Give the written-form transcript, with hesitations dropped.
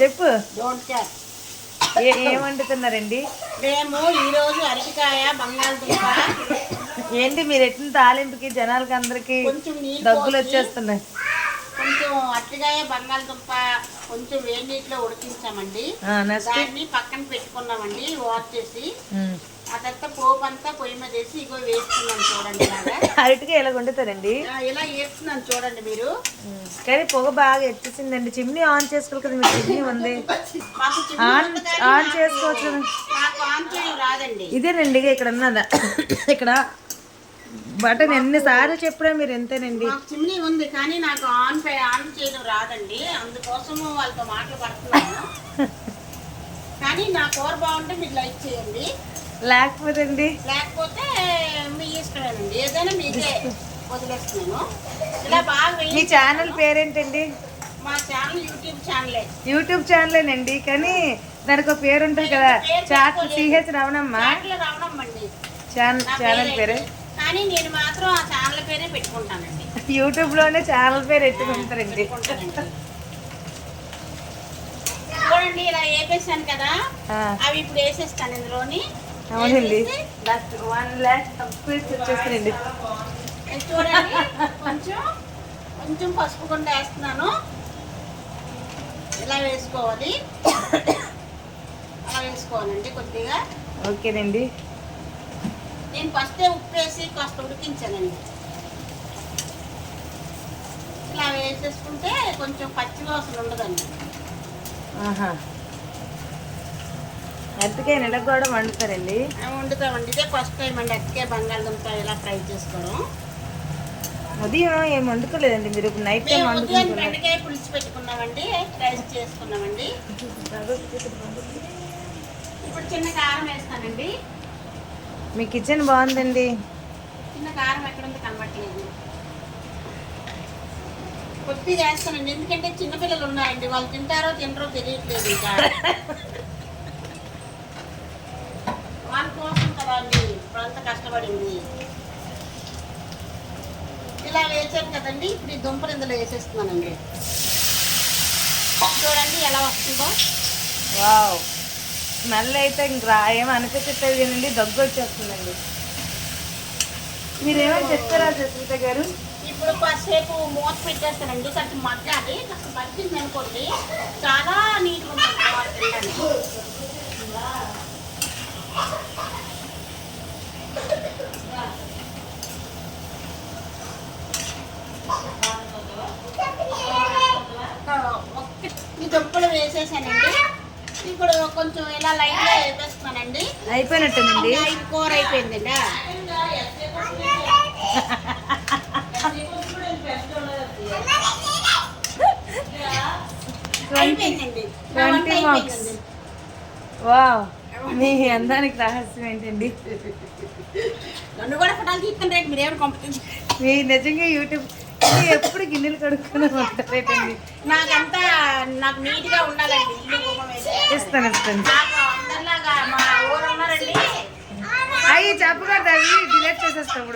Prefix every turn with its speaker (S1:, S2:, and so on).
S1: చెప్పు.
S2: Don't care.
S1: ఏం వండుతున్నారండి?
S2: మేము ఈరోజు అరటికాయ బంగాళదుంప.
S1: ఏంటి మీరు ఎట్టిన తాలింపుకి జనాలకి అందరికి దగ్గులు వచ్చేస్తున్నాయి.
S2: కొంచెం అరటికాయ బంగాళదుంప కొంచెం వేడి నీటిలో ఉడికించామండి. దాన్ని పక్కన పెట్టుకున్నామండి వాష్ చేసి. ఆ తర్వాత పోపు అంతా పొయ్యి మీద వేసి ఇగో వేస్తున్నాను చూడండి.
S1: అరటికాయ ఇలా వండుతారండి.
S2: ఇలా వేస్తున్నాను చూడండి మీరు.
S1: కానీ పొగ బాగా ఎత్తేసిందండి. చిమ్నీ ఆన్ చేసుకోవాలి కదా, మీరు చిమ్నీ ఉంది ఆన్ చేసుకోవచ్చు.
S2: రాదండి.
S1: ఇదేనండి ఇక్కడ ఉన్నదా, ఇక్కడ బటన్ ఎన్నిసార్లు చెప్పినా మీరు ఎంతేనండి.
S2: చిమ్నీ ఉంది కానీ నాకు ఆన్ చేయడం రాదండి. అందుకోసము వాళ్ళతో మాటలు పడుతున్నాను. కానీ నా కూర బాగుంటే మీరు లైక్ చేయండి,
S1: లేకపోతే
S2: మీ ఇష్టమేనండి. ఏదైనా మీకే వదిలేస్తున్నాను. ఇలా బాగా.
S1: మీ ఛానల్ పేరేంటండి?
S2: మా ఛానల్
S1: యూట్యూబ్ ఛానలేనండి, కానీ దానికి ఒక పేరు ఉంటుంది కదా, చాట్ సిహెచ్ రవణమ్మ
S2: అండి
S1: ఛానల్ పేరే.
S2: కానీ నేను మాత్రం ఆ ఛానల్ పేరే పెట్టుకుంటానండి.
S1: యూట్యూబ్ లోనే ఛానల్ పేరు ఎత్తుకుంటారండి.
S2: చూడండి ఇలా వేపేసాను కదా, అవి ఇప్పుడు వేసేస్తాను ఇందులోని.
S1: అవునండి, 1 lakh వచ్చేస్తానండి.
S2: చూడండి కొంచెం కొంచెం పసుపు కొండ వేస్తున్నాను. ఇలా వేసుకోవాలి, అలా వేసుకోవాలండి కొద్దిగా.
S1: ఓకేనండి.
S2: నేను ఫస్టే ఉప్పు వేసి కాస్త ఉడికించానండి. ఇలా వేసేసుకుంటే కొంచెం పచ్చి వాసన ఉండదండి.
S1: అరటికాయ నెలకు కూడా వండుతారండి.
S2: వండుతామండి. ఇదే ఫస్ట్ టైం అండి అరటికాయ బంగాళదుంప ఇలా ఫ్రై చేసుకోవడం.
S1: ఉదయం ఏం వండుకోలేదండి మీరు? నైట్ టైం వండుకుంటున్నారు.
S2: బెండకాయ పులుసు పెట్టుకున్నామండి, రైస్ చేసుకున్నామండి. ఇప్పుడు చిన్న కారం వేస్తానండి.
S1: మీ కిచెన్ బాగుందండి.
S2: చిన్న కారం ఎక్కడుంది కనబట్టలేదు. కొద్దిగా వేస్తానండి, ఎందుకంటే చిన్నపిల్లలు ఉన్నారండి, వాళ్ళు తింటారో తినరో తెలియట్లేదు. ఇంకా వాళ్ళ కోసం కదా అండి ఇప్పుడంతా కష్టపడింది. ఇలా వేసాను కదండి, ఇప్పుడు ఈ దుంపలు ఇందులో వేసేస్తున్నానండి. చూడండి ఎలా వస్తుందో.
S1: వావ్, స్మెల్ అయితే ఇంకా ఏమో అనిపించట్లేదు కదండి, దగ్గు వచ్చేస్తుందండి. మీరేమో చెప్తారా సుస్మిత గారు?
S2: ఇప్పుడు కాసేపు మూత పెట్టేస్తానండి, కొంచెం మగ్గాలి. కాస్త మగ్గింది అనుకోండి చాలా నీట్గా ఉంటుంది. ఈ దుంపలు వేసేసానండి. ఇప్పుడు కొంచెం ఇలా లైట్గా వేసేస్తున్నానండి.
S1: అయిపోయినట్టేనండి,
S2: కూర అయిపోయిందండి.
S1: వావ్, మీ అందానికి రహస్యం ఏంటండి?
S2: నన్ను కూడా ఫోటోలు తీస్తాను. మీరేమైనా కాంపిటీషన్?
S1: మీ నిజంగా యూట్యూబ్ ఎప్పుడు గిన్నెలు కడుక్కొని ఉంటారేటండి.
S2: నాకు నీట్గా ఉండాలండి.
S1: ఇస్తాను.
S2: అందరిలాగా మా ఊరు ఉన్నారండి.
S1: అవి చెప్పకూడదు, అవి డిలీట్ చేసేస్తాం.